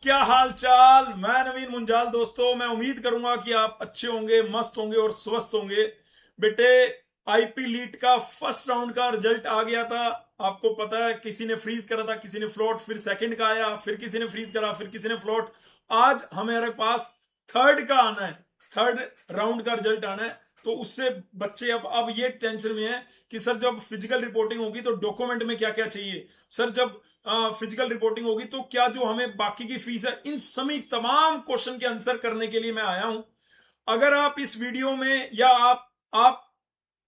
क्या हाल चाल। मैं नवीन मुंजाल। दोस्तों, मैं उम्मीद करूंगा कि आप अच्छे होंगे, मस्त होंगे और स्वस्थ होंगे। बेटे, आईपी लीट का फर्स्ट राउंड का रिजल्ट आ गया था। आपको पता है, किसी ने फ्रीज करा था, किसी ने फ्लोट, फिर सेकंड का आया, फिर किसी ने फ्रीज करा, फिर किसी ने फ्लोट। आज हमारे पास थर्ड का आना है, थर्ड राउंड का रिजल्ट आना है। तो उससे बच्चे अब ये टेंशन में है कि सर जब फिजिकल रिपोर्टिंग होगी तो डॉक्यूमेंट में क्या क्या चाहिए। सर जब फिजिकल रिपोर्टिंग होगी तो क्या जो हमें बाकी की फीस है, इन सभी तमाम क्वेश्चन के आंसर करने के लिए मैं आया हूं। अगर आप इस वीडियो में या आप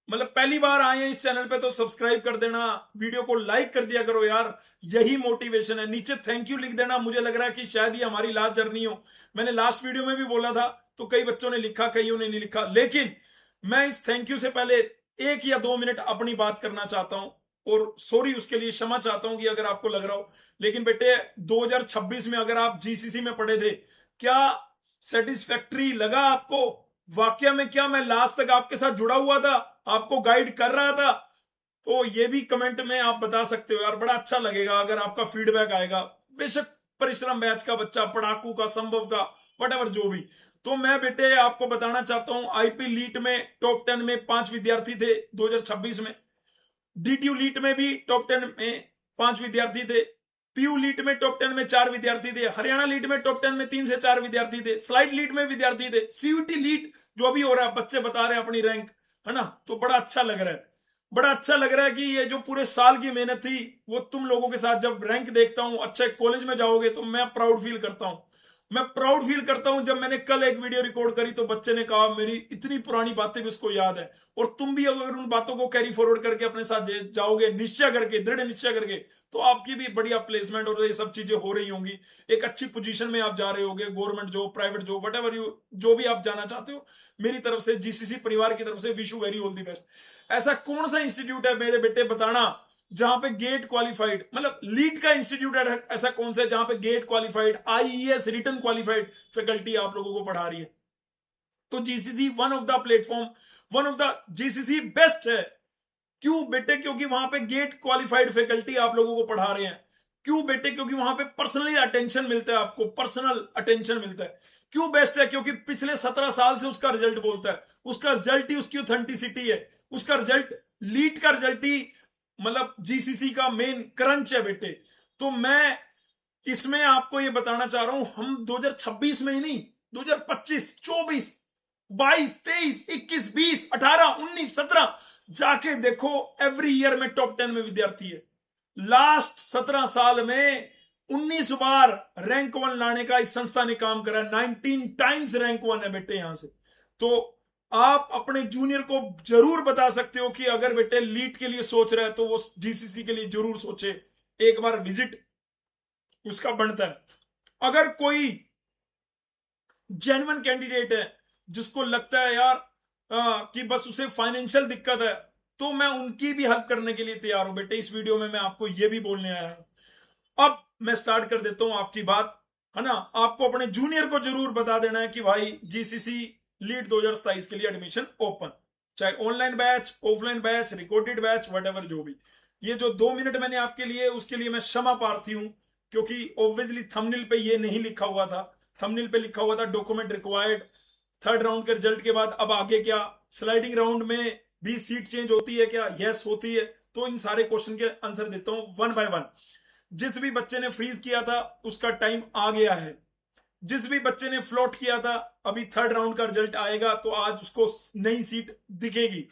मतलब पहली बार आए हैं इस चैनल पे तो सब्सक्राइब कर देना, वीडियो को लाइक कर दिया करो यार। यही मोटिवेशन है। नीचे थैंक यू लिख देना। मुझे लग रहा है कि शायद ये हमारी लास्ट जर्नी हो। मैंने लास्ट वीडियो में भी बोला था तो कई बच्चों ने लिखा, कईयों ने नहीं लिखा, लेकिन मैं इस थैंक यू से पहले 1 या 2 मिनट अपनी बात करना चाहता हूं। और सॉरी, उसके लिए क्षमा चाहता हूं कि अगर आपको लग रहा हो। लेकिन बेटे, 2026 में अगर आप जीसीसी में पढ़े थे, क्या सेटिस्फैक्ट्री लगा आपको? वाकया में क्या मैं लास्ट तक आपके साथ जुड़ा हुआ था, आपको गाइड कर रहा था? तो ये भी कमेंट में आप बता सकते हो यार। बड़ा अच्छा लगेगा अगर आपका फीडबैक आएगा। बेशक परिश्रम बैच का बच्चा, पढ़ाकू का, संभव का, वट जो भी। तो मैं बेटे आपको बताना चाहता हूं, आईपी लीट में टॉप 10 में 5 विद्यार्थी थे 2026 में। डीटीयू लीट में भी टॉप 10 में 5 विद्यार्थी थे। पीयू लीट में टॉप 10 में 4 विद्यार्थी थे। हरियाणा लीट में टॉप 10 में 3 से 4 विद्यार्थी थे। स्लाइड लीट में विद्यार्थी थे। सीयूटी लीट जो अभी हो रहा है, बच्चे बता रहे हैं अपनी रैंक, है ना। तो बड़ा अच्छा लग रहा है। बड़ा अच्छा लग रहा है कि ये जो पूरे साल की मेहनत थी वो तुम लोगों के साथ जब रैंक देखता हूं, अच्छे कॉलेज में जाओगे तो मैं प्राउड फील करता हूं। मैं प्राउड फील करता हूं। जब मैंने कल एक वीडियो रिकॉर्ड करी तो बच्चे ने कहा मेरी इतनी पुरानी बातें भी उसको याद है। और तुम भी अगर उन बातों को कैरी फॉरवर्ड करके अपने साथ जाओगे, निश्चय करके, दृढ़ निश्चय करके, तो आपकी भी बढ़िया प्लेसमेंट और ये सब चीजें हो रही होंगी। एक अच्छी पोजीशन में आप जा रहे होगे, government job, private job, what ever you, जो भी आप जाना चाहते हो। मेरी तरफ से, जीसीसी परिवार की तरफ से, wish you very all the best. ऐसा कौन सा इंस्टीट्यूट है मेरे बेटे, बताना, जहां पे गेट क्वालिफाइड, मतलब लीड का इंस्टीट्यूट है, ऐसा कौन सा है जहां पे GATE qualified, IES written qualified faculty आप लोगों को पढ़ा रही है? तो GCC one of the platform, one of the GCC best है। क्यों बेटे? क्योंकि वहां पे गेट क्वालिफाइड फैकल्टी आप लोगों को पढ़ा रहे हैं। क्यों बेटे? क्योंकि वहां पे पर्सनली अटेंशन मिलता है, आपको पर्सनल अटेंशन मिलता है। क्यों बेस्ट है? क्योंकि पिछले 17 साल से उसका रिजल्ट बोलता है। उसका रिजल्ट ही उसकी ऑथेंटिसिटी है। उसका रिजल्ट, लीड का रिजल्ट ही मतलब जीसीसी का मेन क्रंच है बेटे। तो मैं इसमें आपको ये बताना चाह रहा हूं, हम 2026 में ही नहीं, 2025, 24, 22, 23, 21, 20, 18, 19, 17 जाके देखो, एवरी ईयर में टॉप 10 में विद्यार्थी है। लास्ट 17 साल में 19 बार रैंक 1 लाने का इस संस्था ने काम करा। 19 टाइम्स रैंक 1 है बेटे यहां से। तो आप अपने जूनियर को जरूर बता सकते हो कि अगर बेटे लीट के लिए सोच रहा है तो वो जीसीसी के लिए जरूर सोचे। एक बार विजिट उसका बनता है। अगर कोई जेन्युइन कैंडिडेट है जिसको लगता है यार कि बस उसे फाइनेंशियल दिक्कत है, तो मैं उनकी भी हेल्प करने के लिए तैयार हूं बेटे। इस वीडियो में मैं आपको ये भी बोलने आया हूं। अब मैं स्टार्ट कर देता हूं आपकी बात, है ना। आपको अपने जूनियर को जरूर बता देना है कि भाई जीसीसी लीड 2027 के लिए एडमिशन ओपन, चाहे online batch, offline batch, recorded batch, what जो भी। ये जो 2 मिनट मैंने आपके लिए, उसके लिए मैं क्षमा प्रार्थी हूं, क्योंकि ऑब्वियसली थंबनेल पे ये नहीं लिखा हुआ था। थंबनेल पे लिखा हुआ था डॉक्यूमेंट रिक्वायर्ड। थर्ड राउंड के रिजल्ट के बाद अब आगे क्या? स्लाइडिंग राउंड में भी सीट चेंज होती है क्या? यस होती है। तो इन सारे क्वेश्चन के आंसर देता हूं वन बाय वन। जिस भी बच्चे ने फ्रीज किया था उसका टाइम आ गया है। जिस भी बच्चे ने फ्लोट किया था, अभी थर्ड राउंड का रिजल्ट आएगा तो आज उसको नई सीट दिखेगी।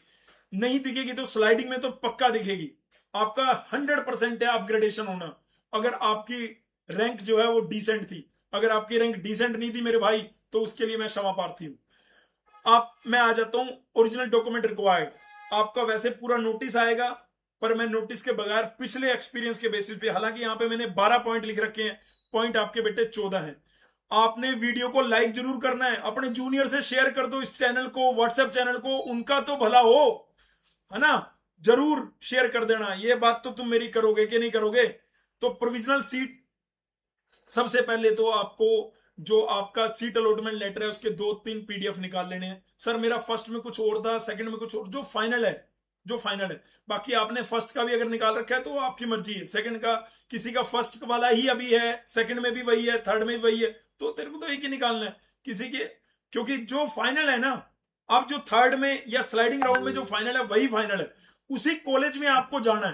नहीं दिखेगी तो स्लाइडिंग में तो पक्का दिखेगी। आपका 100% है अपग्रेडेशन होना, अगर आपकी रैंक जो है वो डिसेंट थी। अगर आपकी रैंक डिसेंट नहीं थी मेरे भाई, तो उसके लिए मैं क्षमा प्रार्थी हूं। मैं आ जाता हूं ओरिजिनल डॉक्यूमेंट रिक्वायर्ड। आपका वैसे पूरा नोटिस आएगा, पर मैं नोटिस के बगैर पिछले एक्सपीरियंस के बेसिस पे, हालांकि यहां पे मैंने 12 पॉइंट लिख रखे हैं, पॉइंट आपके बेटे 14 हैं। आपने वीडियो को लाइक जरूर करना है, अपने जूनियर से शेयर कर दो इस चैनल को, व्हाट्सएप चैनल को, उनका तो भला हो, है ना। जरूर शेयर कर देना। ये बात तो तुम मेरी करोगे कि नहीं करोगे? तो प्रोविजनल सीट, सबसे पहले तो आपको जो आपका सीट अलॉटमेंट लेटर है उसके 2-3 पीडीएफ निकाल लेने हैं। सर मेरा फर्स्ट में कुछ और था, सेकंड में कुछ और, जो फाइनल है जो फाइनल है। बाकी आपने फर्स्ट का भी अगर निकाल रखा है तो आपकी मर्जी है, सेकंड का किसी का फर्स्ट वाला ही अभी है, सेकंड में भी वही है, थर्ड में भी वही है, तो तेरे को तो एक ही निकालना है किसी के, क्योंकि जो फाइनल है ना, अब जो थर्ड में या स्लाइडिंग राउंड में जो फाइनल है वही फाइनल है, उसी कॉलेज में आपको जाना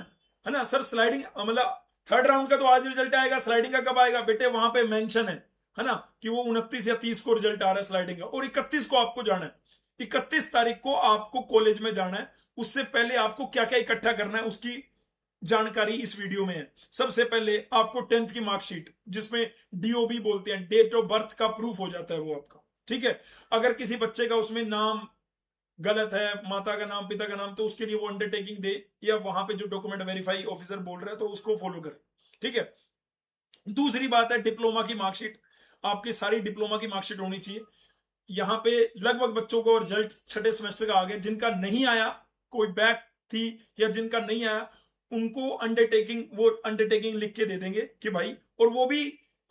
है ना सर। स्लाइडिंग मतलब थर्ड राउंड का तो आज रिजल्ट आएगा, स्लाइडिंग का कब आएगा बेटे, वहां पे मेंशन है ना कि वो 29 या 30 को रिजल्ट आ रहा है स्लाइडिंग का, और 31 को आपको जाना है, 31 तारीख को आपको कॉलेज में जाना है। उससे पहले आपको क्या क्या इकट्ठा करना है उसकी जानकारी इस वीडियो में है। सबसे पहले आपको 10th की मार्कशीट, जिसमें डीओबी बोलते हैं, डेट ऑफ बर्थ का प्रूफ हो जाता है वो आपका, ठीक है। अगर किसी बच्चे का उसमें नाम गलत है, माता का नाम पिता का नाम, तो उसके लिए वो अंडरटेकिंग दे, या वहां पे जो डॉक्यूमेंट वेरीफाई ऑफिसर बोल रहा है तो उसको फॉलो करे, ठीक है। दूसरी बात है डिप्लोमा की मार्कशीट, आपकी सारी डिप्लोमा की मार्कशीट होनी चाहिए। यहाँ पे लगभग बच्चों को रिजल्ट छठे सेमेस्टर का आ गया, जिनका नहीं आया, कोई बैक थी या जिनका नहीं आया, उनको अंडरटेकिंग, वो अंडरटेकिंग लिख के दे देंगे कि भाई, और वो भी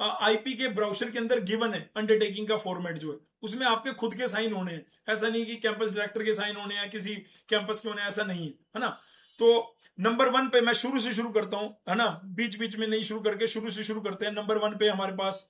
आईपी के ब्राउजर के अंदर गिवन है अंडरटेकिंग का फॉर्मेट जो है, उसमें आपके खुद के साइन होने हैं, ऐसा नहीं कि कैंपस डायरेक्टर के साइन होने हैं, किसी कैंपस के होने हैं, ऐसा नहीं है ना। तो नंबर 1 पे मैं शुरू से शुरू करता हूं, है ना, बीच बीच में नहीं शुरू करके शुरू से शुरू करते हैं। नंबर 1 पे हमारे पास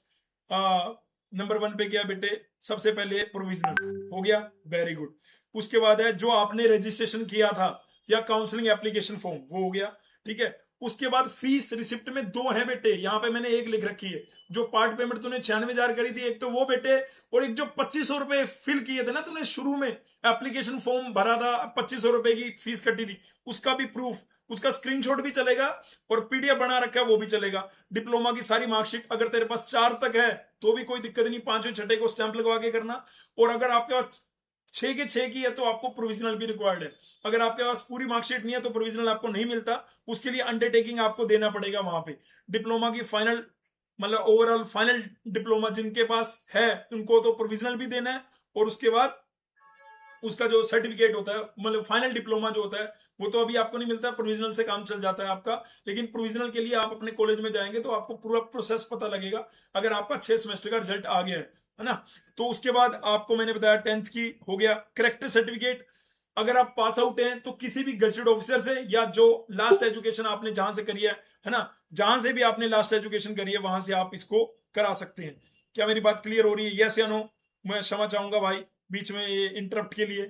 नंबर 1 पे क्या बेटे, सबसे पहले प्रोविजनल हो गया, वेरी गुड। उसके बाद है जो आपने रजिस्ट्रेशन किया था या काउंसलिंग एप्लीकेशन फॉर्म, वो हो गया, ठीक है। उसके बाद फीस रिसिप्ट में 2 है बेटे, यहां पे मैंने एक लिख रखी है, जो पार्ट पेमेंट तूने 96,000 करी थी, एक तो वो बेटे, और एक जो 2500 रुपए फिल किए थे ना तूने शुरू में, एप्लीकेशन फॉर्म भरा था, 2500 रुपए की फीस कटी थी, उसका भी प्रूफ, उसका स्क्रीनशॉट भी चलेगा और पीडीएफ बना रखा है वो भी चलेगा। डिप्लोमा की सारी मार्कशीट, अगर तेरे पास 4 तक है तो भी कोई दिक्कत नहीं, 5वें छठे को स्टैंप लगवा के करना, और अगर आपके पास 6 के 6 की है तो आपको प्रोविजनल भी रिक्वायर्ड है। अगर आपके पास पूरी मार्कशीट नहीं है तो प्रोविजनल आपको नहीं मिलता, उसके लिए अंडरटेकिंग आपको देना पड़ेगा वहां पे। डिप्लोमा की फाइनल मतलब ओवरऑल फाइनल डिप्लोमा जिनके पास है उनको तो प्रोविजनल भी देना है, और उसके बाद उसका जो सर्टिफिकेट होता है, मतलब फाइनल डिप्लोमा जो होता है, वो तो अभी आपको नहीं मिलता, प्रोविजनल से काम चल जाता है आपका। लेकिन प्रोविजनल के लिए आप अपने कॉलेज में जाएंगे तो आपको पूरा प्रोसेस पता लगेगा, अगर आपका 6 सेमेस्टर का रिजल्ट आ गया है ना। तो उसके बाद आपको मैंने बताया 10th की हो गया, करेक्टर सर्टिफिकेट, अगर आप पास आउट हैं तो किसी भी गजेटेड ऑफिसर से, या जो लास्ट एजुकेशन आपने जहां से करी है ना, जहां से भी आपने लास्ट एजुकेशन करी है वहां से आप इसको करा सकते हैं। क्या मेरी बात क्लियर हो रही है, यस या नो? मैं क्षमा चाहूंगा भाई बीच में ये इंटरप्ट के लिए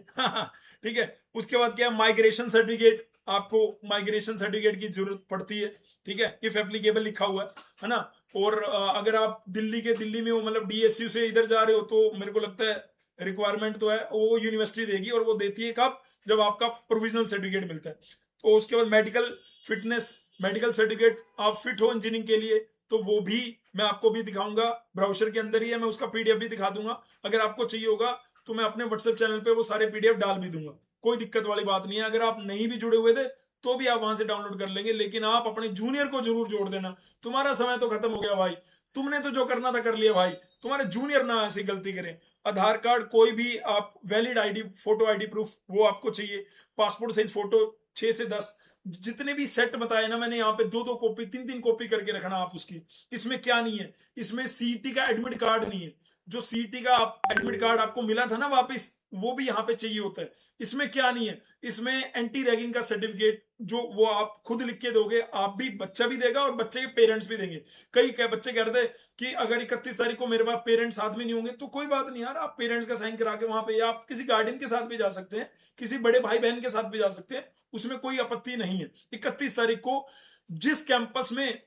ठीक है। उसके बाद क्या, माइग्रेशन सर्टिफिकेट, आपको माइग्रेशन सर्टिफिकेट की जरूरत पड़ती है, ठीक है, इफ एप्लीकेबल लिखा हुआ है ना। और अगर आप दिल्ली में हो, मतलब डीएसयू से इधर जा रहे हो, तो मेरे को लगता है रिक्वायरमेंट तो है, वो यूनिवर्सिटी देगी, और वो देती है कब, जब आपका प्रोविजनल सर्टिफिकेट मिलता है। तो उसके बाद मेडिकल फिटनेस, मेडिकल सर्टिफिकेट, आप फिट हो इंजीनियरिंग के लिए, तो वो भी मैं आपको भी दिखाऊंगा, ब्राउजर के अंदर ही है, मैं उसका पीडीएफ भी दिखा दूंगा। अगर आपको चाहिए होगा तो मैं अपने व्हाट्सएप चैनल पे वो सारे पीडीएफ डाल भी दूंगा, कोई दिक्कत वाली बात नहीं है। अगर आप नहीं भी जुड़े हुए थे तो भी आप वहां से डाउनलोड कर लेंगे, लेकिन आप अपने जूनियर को जरूर जोड़ देना। तुम्हारा समय तो खत्म हो गया भाई, तुमने तो जो करना था कर लिया भाई, तुम्हारे जूनियर ना ऐसी गलती करें। आधार कार्ड कोई भी, आप valid ID, photo ID proof वो आपको चाहिए, पासपोर्ट साइज फोटो 6 से 10, जितने भी सेट बताए ना मैंने, यहाँ पे 2-2 कॉपी 3-3 कॉपी करके रखना आप उसकी। इसमें क्या नहीं है, इसमें सीईटी का एडमिट कार्ड नहीं है, जो सीईटी का एडमिट कार्ड आपको मिला था ना वापस, वो भी यहाँ पे चाहिए होता है। इसमें क्या नहीं है, इसमें एंटी रैगिंग का सर्टिफिकेट, जो वो आप खुद लिख के दोगे, आप भी, बच्चा भी देगा और बच्चे के पेरेंट्स भी देंगे। कई बच्चे कह रहे थे कि अगर 31 तारीख को मेरे पास पेरेंट्स साथ में नहीं होंगे, तो कोई बात नहीं यार, आप पेरेंट्स का साइन करा के वहां पे, या आप किसी गार्डियन के साथ भी जा सकते हैं, किसी बड़े भाई बहन के साथ भी जा सकते हैं, उसमें कोई आपत्ति नहीं है। 31 तारीख को जिस कैंपस में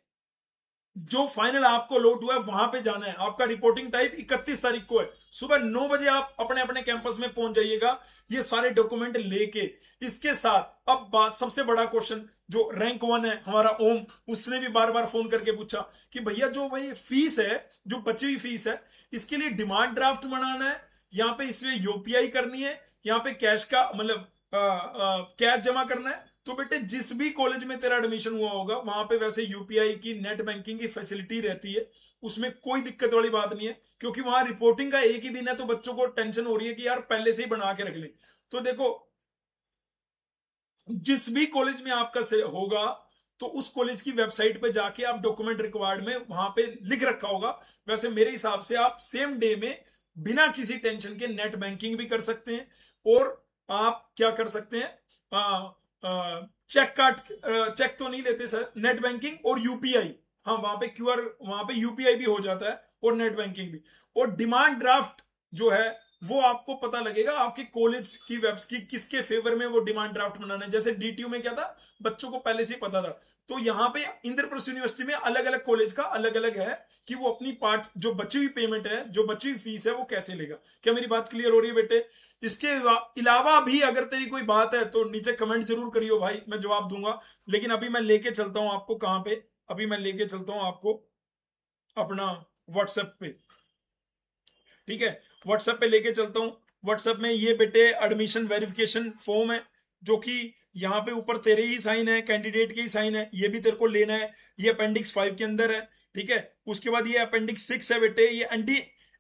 जो फाइनल आपको लॉट हुआ है वहां पे जाना है, आपका रिपोर्टिंग टाइम 31 तारीख को है, सुबह 9 बजे आप अपने अपने कैंपस में पहुंच जाइएगा, ये सारे डॉक्यूमेंट लेके। इसके साथ अब बात, सबसे बड़ा क्वेश्चन, जो रैंक 1 है हमारा ओम, उसने भी बार बार फोन करके पूछा कि भैया जो भाई फीस है, जो बची हुई फीस है, इसके लिए डिमांड ड्राफ्ट बनाना है, यहाँ पे इसमें यूपीआई करनी है, यहाँ पे कैश का मतलब कैश जमा करना है। तो बेटे जिस भी कॉलेज में तेरा एडमिशन हुआ होगा वहां पे वैसे यूपीआई की, नेट बैंकिंग की फैसिलिटी रहती है, उसमें कोई दिक्कत वाली बात नहीं है, क्योंकि वहां रिपोर्टिंग का एक ही दिन है, तो बच्चों को टेंशन हो रही है कि यार पहले से ही बना के रख ले। तो देखो, जिस भी कॉलेज में आपका होगा, तो उस कॉलेज की वेबसाइट पे जाके आप डॉक्यूमेंट रिक्वायर्ड में वहां पे लिख रखा होगा। वैसे मेरे हिसाब से आप सेम डे में बिना किसी टेंशन के नेट बैंकिंग भी कर सकते हैं, और आप क्या कर सकते हैं, चेक तो नहीं लेते सर, नेट बैंकिंग और यूपीआई, हाँ वहां पे क्यूआर, वहां पे यूपीआई भी हो जाता है और नेट बैंकिंग भी। और डिमांड ड्राफ्ट जो है वो आपको पता लगेगा आपके कॉलेज की वेब्स की किसके फेवर में वो डिमांड ड्राफ्ट बनाना है। जैसे डीटीयू में क्या था, बच्चों को पहले से ही पता था। तो यहाँ पे इंद्रप्रस्थ यूनिवर्सिटी में अलग अलग कॉलेज का अलग अलग है कि वो अपनी पार्ट जो बची हुई पेमेंट है, जो बची हुई फीस है, वो कैसे लेगा। क्या मेरी बात क्लियर हो रही है बेटे? इसके अलावा भी अगर तेरी कोई बात है तो नीचे कमेंट जरूर करियो भाई, मैं जवाब दूंगा। लेकिन अभी मैं लेके चलता हूं आपको कहां पे, अभी मैं लेके चलता हूं आपको अपना व्हाट्सएप पे, ठीक है? व्हाट्सएप पे लेके चलता हूँ। व्हाट्सएप में ये बेटे एडमिशन वेरिफिकेशन फॉर्म है, जो कि यहाँ पे ऊपर तेरे ही साइन है, कैंडिडेट के ही साइन है, ये भी तेरे को लेना है। ये अपेंडिक्स 5 के अंदर है, ठीक है? उसके बाद ये अपेंडिक्स 6 है बेटे, ये एंटी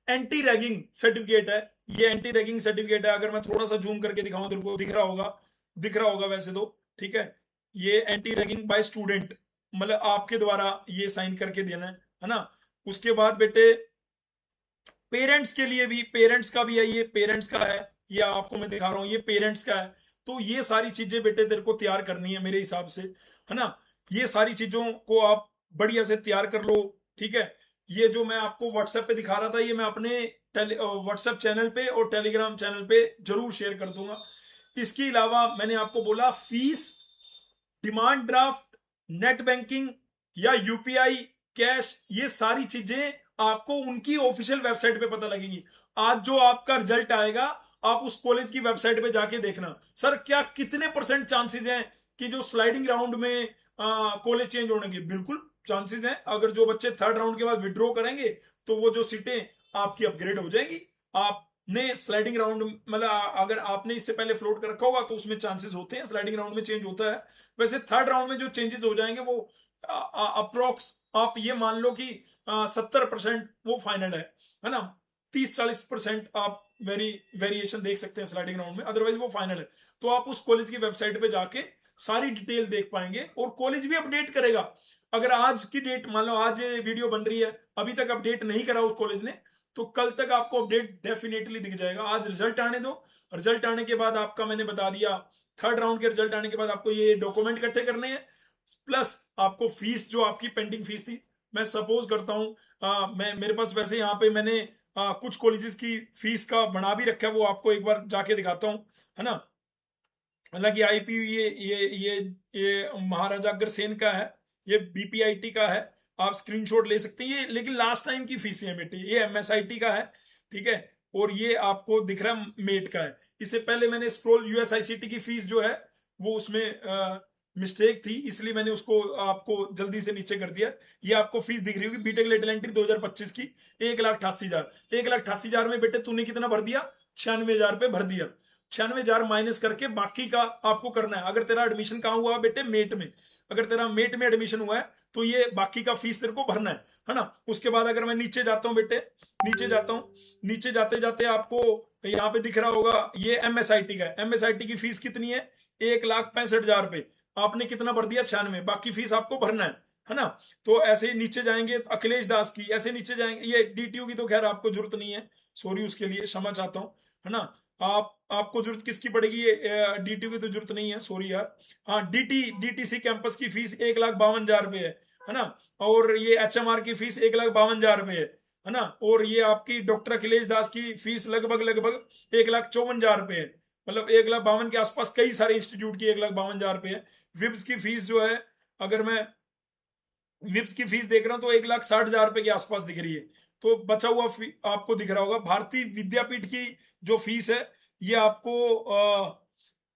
एंटी रैगिंग सर्टिफिकेट है। ये एंटी रैगिंग सर्टिफिकेट है, अगर मैं थोड़ा सा जूम करके दिखाऊं तेरे को, दिख रहा होगा, दिख रहा होगा वैसे तो, ठीक है? ये एंटी रैगिंग बाय स्टूडेंट, मतलब आपके द्वारा ये साइन करके देना है ना? उसके बाद बेटे पेरेंट्स के लिए भी, पेरेंट्स का भी है, ये पेरेंट्स का है, ये आपको मैं दिखा रहा हूँ, ये पेरेंट्स का है। तो ये सारी चीजें बेटे तेरे को तैयार करनी है मेरे हिसाब से, है ना? ये सारी चीजों को आप बढ़िया से तैयार कर लो, ठीक है? ये जो मैं आपको व्हाट्सएप पे दिखा रहा था, ये मैं अपने व्हाट्सएप चैनल पे और टेलीग्राम चैनल पे जरूर शेयर कर दूंगा। इसके अलावा मैंने आपको बोला fees, demand draft, net banking या यूपीआई, कैश, ये सारी चीजें आपको उनकी ऑफिशियल वेबसाइट पे पता लगेगी। आज जो आपका रिजल्ट आएगा, आप उस कॉलेज की वेबसाइट पे जाके देखना सर क्या कितने परसेंट चांसेस हैं कि जो स्लाइडिंग राउंड में कॉलेज चेंज होने के, बिल्कुल चांसेस हैं। अगर जो बच्चे थर्ड राउंड के बाद विड्रॉ करेंगे तो वो जो सीटें आपकी अपग्रेड हो जाएगी। आपने स्लाइडिंग राउंड, मतलब अगर आपने इससे पहले फ्लोट कर रखा होगा तो उसमें चांसेस होते हैं, स्लाइडिंग राउंड में चेंज होता है। वैसे थर्ड राउंड में जो चेंजेस हो जाएंगे वो अप्रोक्स आप ये मान लो कि 70% वो फाइनल है ना? 30-40% आप वेरिएशन देख सकते हैं स्लाइडिंग राउंड में, अदरवाइज वो फाइनल है। तो आप उस कॉलेज की वेबसाइट पे जाके सारी डिटेल देख पाएंगे और कॉलेज भी अपडेट करेगा। अगर आज की डेट, मान लो आज वीडियो बन रही है, अभी तक अपडेट नहीं करा उस कॉलेज ने, तो कल तक आपको अपडेट डेफिनेटली दिख जाएगा। आज रिजल्ट आने दो, रिजल्ट आने के बाद आपका मैंने बता दिया, थर्ड राउंड के रिजल्ट आने के बाद आपको ये डॉक्यूमेंट इकट्ठे करने हैं, प्लस आपको फीस, जो आपकी पेंडिंग फीस थी, मैं सपोज करता हूँ मैं, मेरे पास वैसे यहाँ पे मैंने कुछ कॉलेजेस की फीस का बना भी रखा है, वो आपको एक बार जाके दिखाता हूँ, है ना? हालांकि आईपी ये महाराजा अग्रसेन का है, ये बीपीआईटी का है, आप स्क्रीनशॉट ले सकते हैं। ये लेकिन लास्ट टाइम की फीस है बेटे, ये एमएसआईटी का है, ठीक है? और ये आपको दिख रहा है मेट का है। इससे पहले मैंने स्क्रॉल यूएसआईसीटी की फीस जो है वो उसमें मिस्टेक थी, इसलिए मैंने उसको आपको जल्दी से नीचे कर दिया। ये आपको फीस दिख रही होगी बीटेक लेटरल एंट्री 2025 की, 1,88,000। 1,88,000 में बेटे तूने कितना भर दिया? 96,000 रुपये भर दिया। 96,000 माइनस करके बाकी का आपको करना है। अगर तेरा एडमिशन कहाँ हुआ बेटे? मेट में। अगर तेरा मेट में एडमिशन हुआ है तो ये बाकी का फीस तेरे को भरना है ना? उसके बाद अगर मैं नीचे जाता हूँ बेटे, नीचे जाता हूँ, नीचे जाते जाते आपको यहाँ पे दिख रहा होगा ये एमएसआईटी का है। एमएसआईटी की फीस कितनी है? 1,65,000 रुपये। आपने कितना भर दिया? 96। बाकी फीस आपको भरना है ना? तो ऐसे ही नीचे जाएंगे, अखिलेश दास की, ऐसे नीचे जाएंगे। ये डीटीयू की तो खैर आपको जरूरत नहीं है, सॉरी उसके लिए, क्षमा चाहता हूँ, है ना? आपको जरूरत किसकी पड़ेगी? डीटीयू की तो जरूरत नहीं है, सॉरी यार। हाँ, डीटीसी कैंपस की फीस 1,52,000 रुपये है ना? और ये एचएमआर की फीस 1,52,000 रुपये है ना? और ये आपकी डॉक्टर अखिलेश दास की फीस लगभग 1,54,000 रुपये है। मतलब 1,52,000 के आसपास कई सारे इंस्टीट्यूट की 1,52,000 रुपये है। विप्स की फीस जो है, अगर मैं विप्स की फीस देख रहा हूँ तो 1,60,000 रुपये के आसपास दिख रही है। तो बचा हुआ आपको दिख रहा होगा भारतीय विद्यापीठ की जो फीस है, ये आपको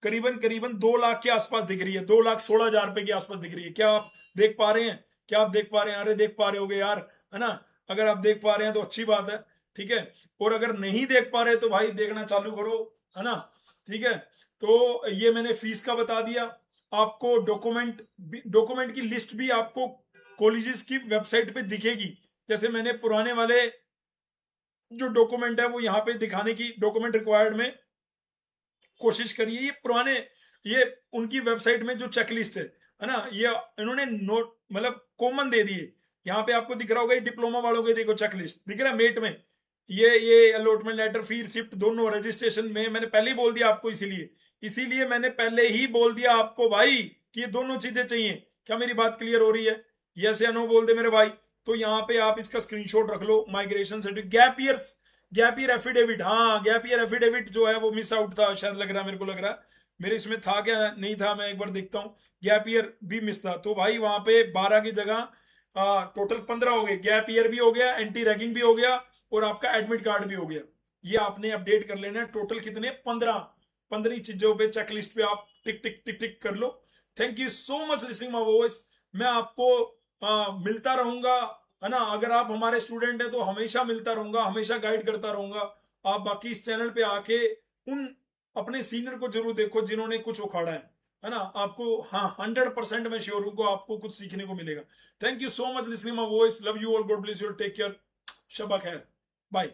करीबन करीबन 2 लाख के आसपास दिख रही है, 2,16,000 रुपये के आसपास दिख रही है। क्या आप देख पा रहे हैं? क्या आप देख पा रहे हैं? अरे देख पा रहे होगे यार, है ना? अगर आप देख पा रहे हैं तो अच्छी बात है, ठीक है? और अगर नहीं देख पा रहे तो भाई देखना चालू करो, है ना? ठीक है? तो ये मैंने फीस का बता दिया आपको। डॉक्यूमेंट की लिस्ट भी आपको कॉलेजेस की वेबसाइट पे दिखेगी। जैसे मैंने पुराने वाले जो डॉक्यूमेंट है वो यहाँ पे दिखाने की डॉक्यूमेंट रिक्वायर्ड में कोशिश करिए। ये पुराने, ये उनकी वेबसाइट में जो चेकलिस्ट है ना, ये इन्होंने नोट मतलब कॉमन दे दिए। यहाँ पे आपको दिख रहा होगा, डिप्लोमा वालों के देखो चेकलिस्ट दिख रहा है मेट में, ये अलॉटमेंट लेटर फी रिसिप्ट दोनों रजिस्ट्रेशन में मैंने पहले ही बोल दिया आपको, इसीलिए मैंने पहले ही बोल दिया आपको भाई कि ये दोनों चीजें चाहिए। क्या मेरी बात क्लियर हो रही है? यस या नो बोल दे मेरे भाई। तो यहाँ पे आप इसका स्क्रीनशॉट रख लो, migration certificate, gap year affidavit. हाँ, गैप ईयर एफिडेविट जो है वो मिस आउट था शायद, लग रहा मेरे को, लग रहा मेरे इसमें था क्या नहीं था, मैं एक बार देखता हूँ। गैप ईयर भी मिस था, तो भाई वहां पे 12 की जगह टोटल 15 हो गए। गैप ईयर भी हो गया, एंटी रैगिंग भी हो गया, और आपका एडमिट कार्ड भी हो गया। ये आपने अपडेट कर लेना है। टोटल कितने? 15 चीजों पे, चेकलिस्ट पे आप टिक टिक टिक टिक कर लो। Thank you so much listening my voice. मैं आपको मिलता रहूंगा, है ना। अगर आप हमारे स्टूडेंट हैं तो हमेशा मिलता रहूंगा, हमेशा गाइड करता रहूंगा। आप बाकी इस चैनल पे आके उन अपने सीनियर को जरूर देखो जिन्होंने कुछ उखाड़ा है ना। आपको, हाँ, 100% मैं श्योर हूँ को आपको कुछ सीखने को मिलेगा। Thank you so much listening my voice. Love you all, god bless you, take care, शबा खैर, बाय।